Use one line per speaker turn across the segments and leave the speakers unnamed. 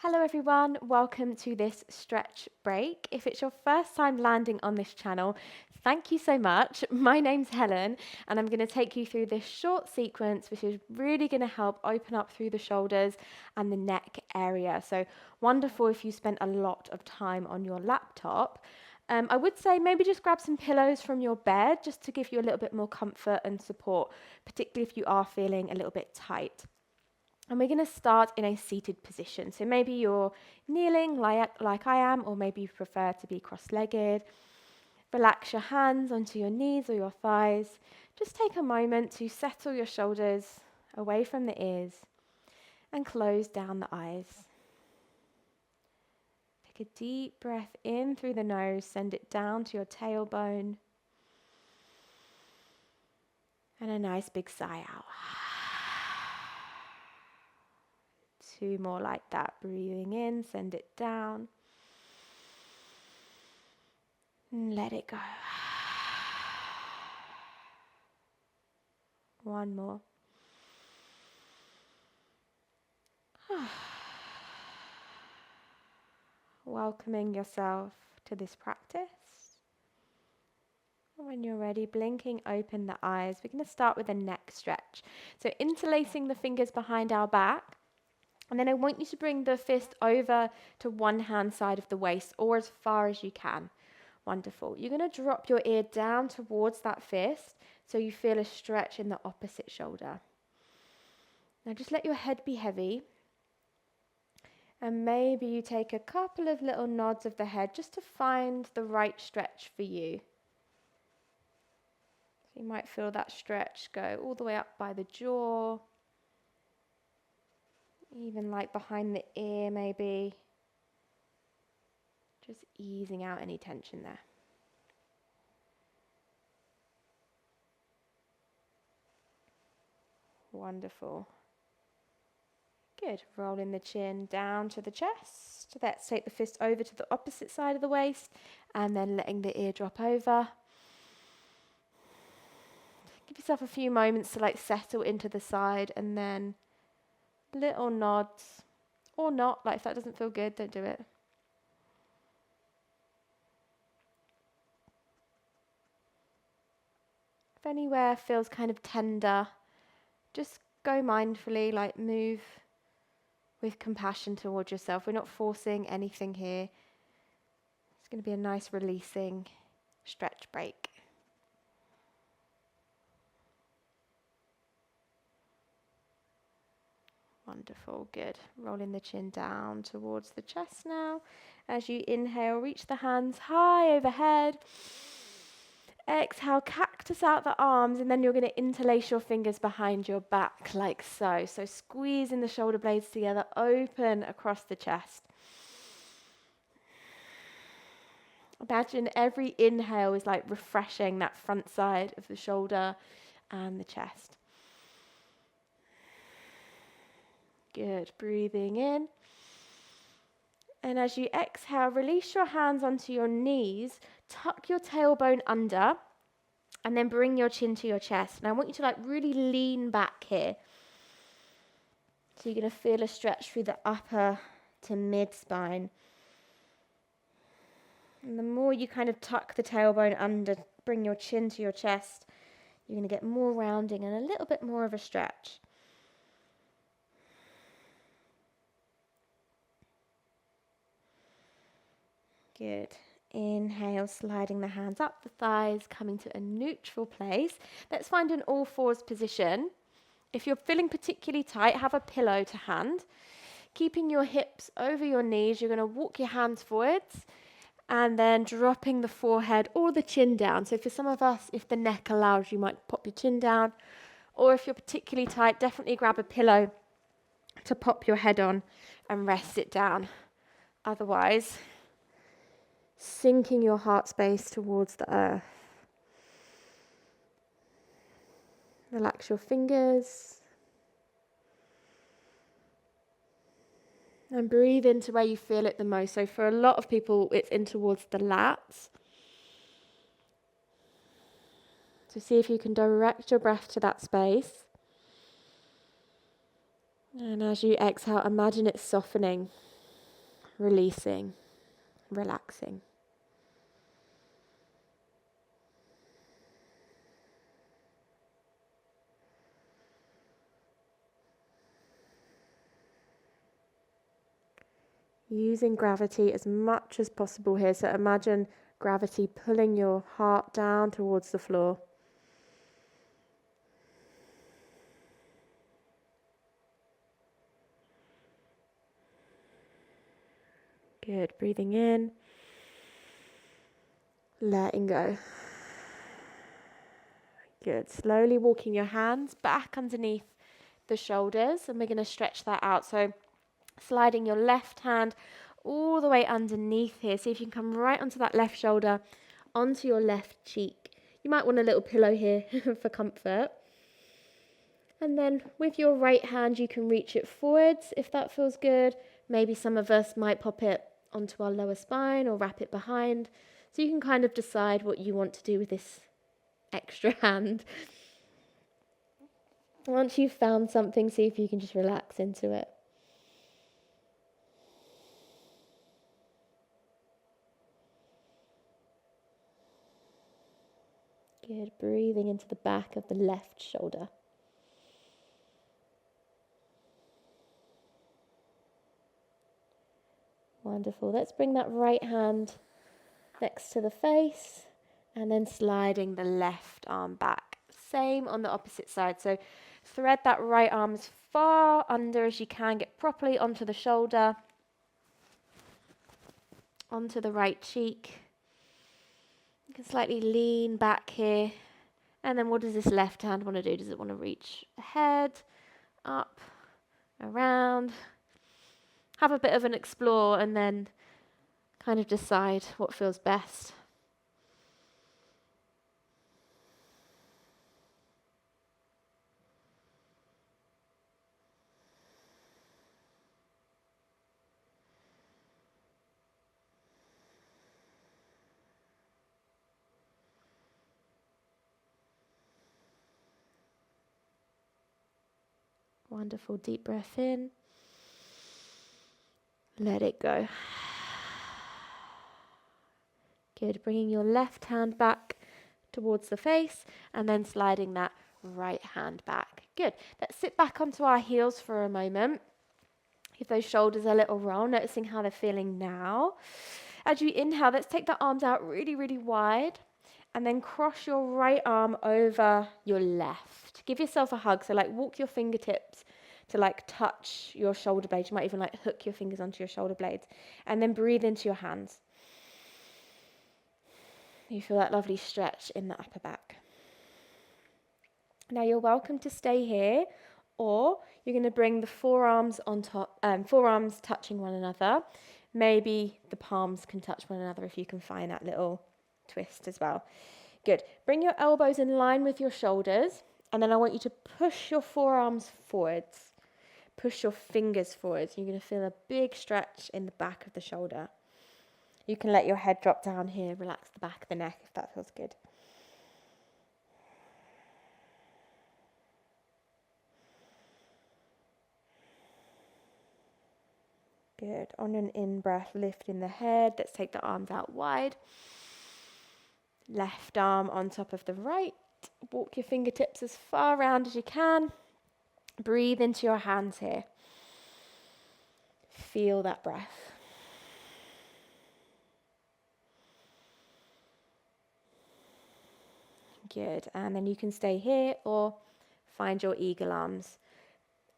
Hello everyone, welcome to this stretch break. If it's your first time landing on this channel, thank you so much. My name's Helen and I'm going to take you through this short sequence which is really going to help open up through the shoulders and the neck area. So wonderful if you spent a lot of time on your laptop. I would say maybe just grab some pillows from your bed just to give you a little bit more comfort and support, particularly if you are feeling a little bit tight. And we're going to start in a seated position. So maybe you're kneeling like I am, or maybe you prefer to be cross-legged. Relax your hands onto your knees or your thighs. Just take a moment to settle your shoulders away from the ears and close down the eyes. Take a deep breath in through the nose, send it down to your tailbone. And a nice big sigh out. 2 more like that. Breathing in, send it down. And let it go. 1 more. Welcoming yourself to this practice. When you're ready, blinking open the eyes. We're going to start with a neck stretch. So interlacing the fingers behind our back. And then I want you to bring the fist over to one hand side of the waist or as far as you can. Wonderful. You're going to drop your ear down towards that fist so you feel a stretch in the opposite shoulder. Now just let your head be heavy. And maybe you take a couple of little nods of the head just to find the right stretch for you. So you might feel that stretch go all the way up by the jaw. Even like behind the ear maybe. Just easing out any tension there. Wonderful. Good. Rolling the chin down to the chest. Let's take the fist over to the opposite side of the waist and then letting the ear drop over. Give yourself a few moments to settle into the side and then little nods, or not, if that doesn't feel good, don't do it. If anywhere feels kind of tender, just go mindfully, move with compassion towards yourself. We're not forcing anything here. It's going to be a nice releasing stretch break. Wonderful, good. Rolling the chin down towards the chest now. As you inhale, reach the hands high overhead. Exhale, cactus out the arms, and then you're going to interlace your fingers behind your back like so. So squeezing the shoulder blades together, open across the chest. Imagine every inhale is refreshing that front side of the shoulder and the chest. Good. Breathing in. And as you exhale, release your hands onto your knees, tuck your tailbone under, and then bring your chin to your chest. And I want you to really lean back here. So you're going to feel a stretch through the upper to mid spine. And the more you kind of tuck the tailbone under, bring your chin to your chest, you're going to get more rounding and a little bit more of a stretch. Good. Inhale, sliding the hands up the thighs, coming to a neutral place. Let's find an all fours position. If you're feeling particularly tight, have a pillow to hand. Keeping your hips over your knees, you're going to walk your hands forwards and then dropping the forehead or the chin down. So for some of us, if the neck allows, you might pop your chin down. Or if you're particularly tight, definitely grab a pillow to pop your head on and rest it down. Otherwise, sinking your heart space towards the earth. Relax your fingers. And breathe into where you feel it the most. So for a lot of people, it's in towards the lats. So see if you can direct your breath to that space. And as you exhale, imagine it softening. releasing, relaxing. Using gravity as much as possible here. So imagine gravity pulling your heart down towards the floor. Good. Breathing in. Letting go. Good. Slowly walking your hands back underneath the shoulders, and we're going to stretch that out. So sliding your left hand all the way underneath here. See if you can come right onto that left shoulder, onto your left cheek. You might want a little pillow here for comfort. And then with your right hand, you can reach it forwards if that feels good. Maybe some of us might pop it onto our lower spine or wrap it behind. So you can kind of decide what you want to do with this extra hand. Once you've found something, see if you can just relax into it. Good. Breathing into the back of the left shoulder. Wonderful. Let's bring that right hand next to the face and then sliding the left arm back. Same on the opposite side. So thread that right arm as far under as you can. Get properly onto the shoulder, onto the right cheek. You can slightly lean back here. And then what does this left hand want to do? Does it want to reach ahead, up, around? Have a bit of an explore and then kind of decide what feels best. Wonderful. Deep breath in. Let it go. Good. Bringing your left hand back towards the face and then sliding that right hand back. Good. Let's sit back onto our heels for a moment. Give those shoulders a little roll, noticing how they're feeling now. As you inhale, let's take the arms out really, really wide and then cross your right arm over your left. Give yourself a hug. So like walk your fingertips to like touch your shoulder blades. You might even like hook your fingers onto your shoulder blades and then breathe into your hands. You feel that lovely stretch in the upper back. Now you're welcome to stay here, or you're going to bring the forearms on top, forearms touching one another. Maybe the palms can touch one another if you can find that little twist as well. Good. Bring your elbows in line with your shoulders, and then I want you to push your forearms forwards. Push your fingers forwards. You're going to feel a big stretch in the back of the shoulder. You can let your head drop down here, relax the back of the neck if that feels good. Good. On an in-breath, lifting the head. Let's take the arms out wide. Left arm on top of the right. Walk your fingertips as far around as you can. Breathe into your hands here. Feel that breath. Good. And then you can stay here or find your eagle arms.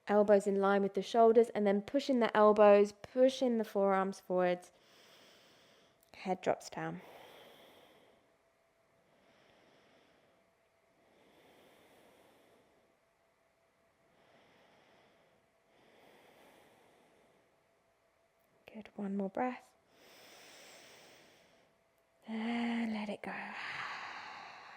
Elbows in line with the shoulders and then pushing the elbows, pushing the forearms forwards. Head drops down. Good. One more breath. And let it go.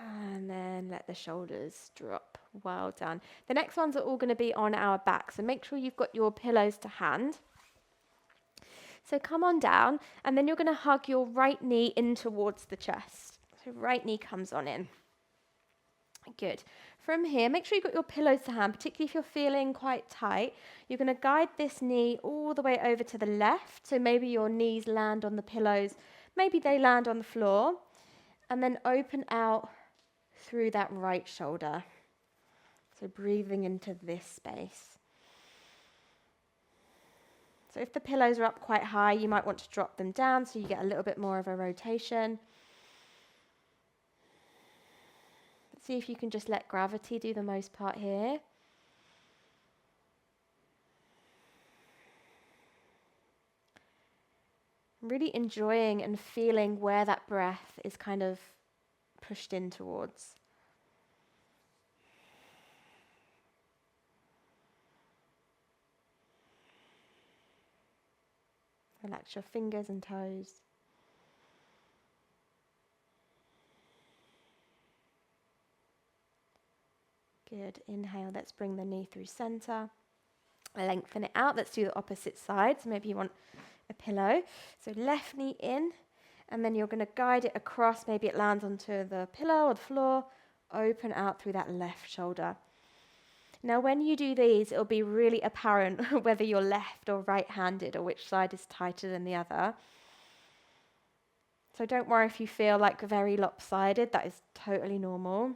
And then let the shoulders drop. Well done. The next ones are all going to be on our back, so make sure you've got your pillows to hand. So come on down, and then you're going to hug your right knee in towards the chest. So right knee comes on in. Good. From here, make sure you've got your pillows to hand, particularly if you're feeling quite tight. You're going to guide this knee all the way over to the left. So maybe your knees land on the pillows, maybe they land on the floor, and then open out through that right shoulder. So breathing into this space. So if the pillows are up quite high, you might want to drop them down so you get a little bit more of a rotation. See if you can just let gravity do the most part here. Really enjoying and feeling where that breath is kind of pushed in towards. Relax your fingers and toes. Good. Inhale. Let's bring the knee through center. Lengthen it out. Let's do the opposite side. So maybe you want a pillow. So left knee in, and then you're going to guide it across. Maybe it lands onto the pillow or the floor. Open out through that left shoulder. Now, when you do these, it'll be really apparent whether you're left or right-handed or which side is tighter than the other. So don't worry if you feel like very lopsided. That is totally normal.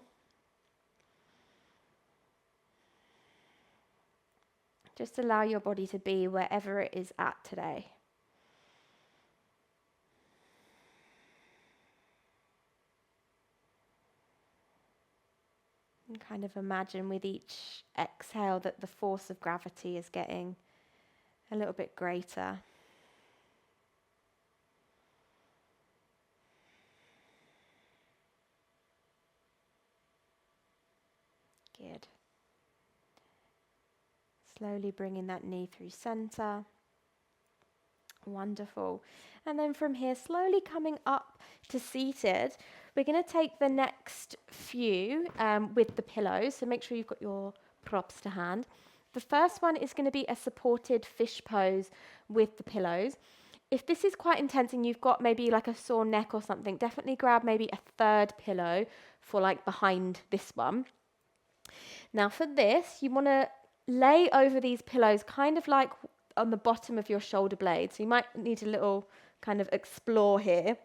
Just allow your body to be wherever it is at today. And kind of imagine with each exhale that the force of gravity is getting a little bit greater. Good. Slowly bringing that knee through center. Wonderful. And then from here, slowly coming up to seated. We're going to take the next few with the pillows, so make sure you've got your props to hand. The first one is going to be a supported fish pose with the pillows. If this is quite intense and you've got maybe like a sore neck or something, definitely grab maybe a third pillow for like behind this one. Now for this, you want to lay over these pillows kind of like on the bottom of your shoulder blade. So you might need a little kind of explore here.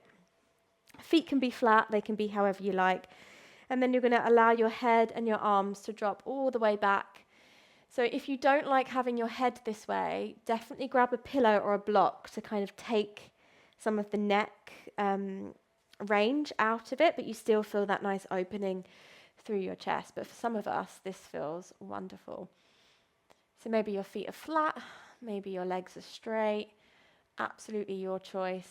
Feet can be flat, they can be however you like. And then you're going to allow your head and your arms to drop all the way back. So if you don't like having your head this way, definitely grab a pillow or a block to kind of take some of the neck range out of it, but you still feel that nice opening through your chest. But for some of us, this feels wonderful. So maybe your feet are flat, maybe your legs are straight. Absolutely your choice.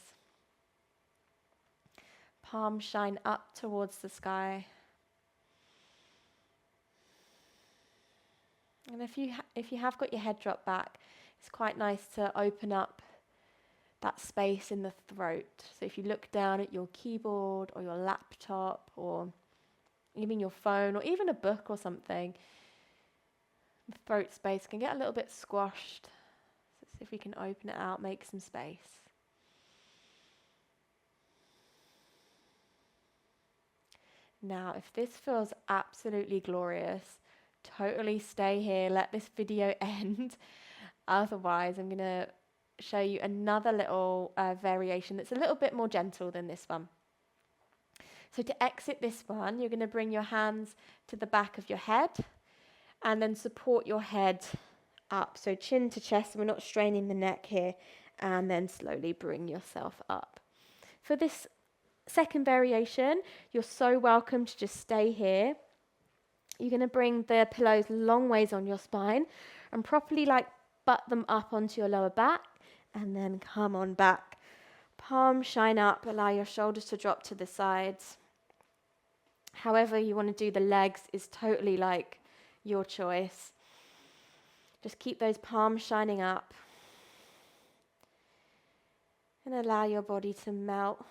Palms shine up towards the sky. And if you have got your head dropped back, it's quite nice to open up that space in the throat. So if you look down at your keyboard or your laptop or even your phone or even a book or something, the throat space can get a little bit squashed. So see if we can open it out, make some space. Now, if this feels absolutely glorious, totally stay here, let this video end. Otherwise, I'm going to show you another little variation that's a little bit more gentle than this one. So to exit this one, you're going to bring your hands to the back of your head and then support your head up. So chin to chest, we're not straining the neck here, and then slowly bring yourself up. For this second variation, you're so welcome to just stay here. You're going to bring the pillows long ways on your spine and properly like butt them up onto your lower back and then come on back. Palms shine up, allow your shoulders to drop to the sides. However you want to do the legs is totally like your choice. Just keep those palms shining up and allow your body to melt.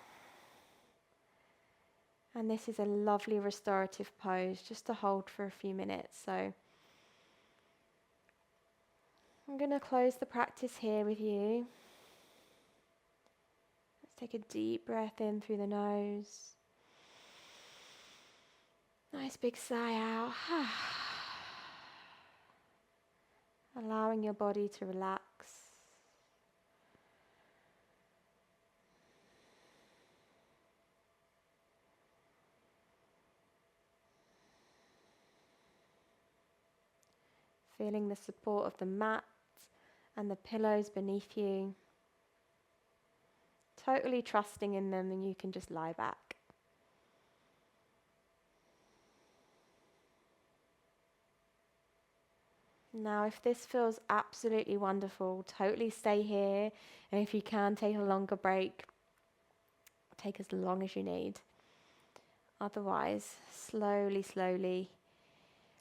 And this is a lovely restorative pose just to hold for a few minutes. So I'm going to close the practice here with you. Let's take a deep breath in through the nose. Nice big sigh out. Allowing your body to relax. Feeling the support of the mat and the pillows beneath you. Totally trusting in them, and you can just lie back. Now, if this feels absolutely wonderful, totally stay here. And if you can take a longer break, take as long as you need. Otherwise, slowly, slowly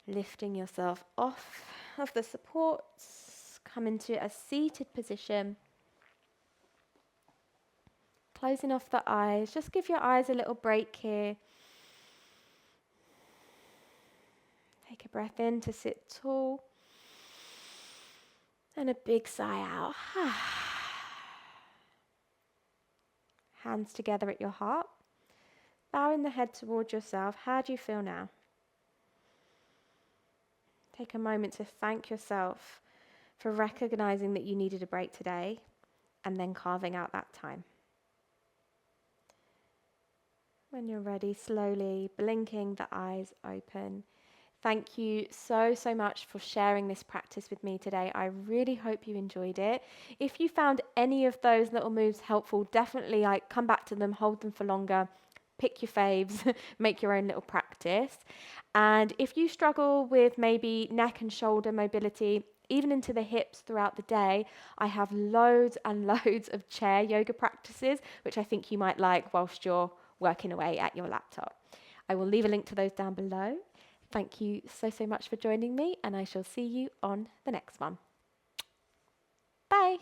lifting yourself off of the supports, come into a seated position. Closing off the eyes, just give your eyes a little break here. Take a breath in to sit tall. And a big sigh out. Hands together at your heart. Bowing the head towards yourself. How do you feel now? Take a moment to thank yourself for recognizing that you needed a break today and then carving out that time. When you're ready, slowly blinking the eyes open. Thank you so much for sharing this practice with me today. I really hope you enjoyed it. If you found any of those little moves helpful, definitely come back to them, hold them for longer, pick your faves, make your own little practice. And if you struggle with maybe neck and shoulder mobility, even into the hips throughout the day, I have loads and loads of chair yoga practices, which I think you might like whilst you're working away at your laptop. I will leave a link to those down below. Thank you so much for joining me, and I shall see you on the next one. Bye.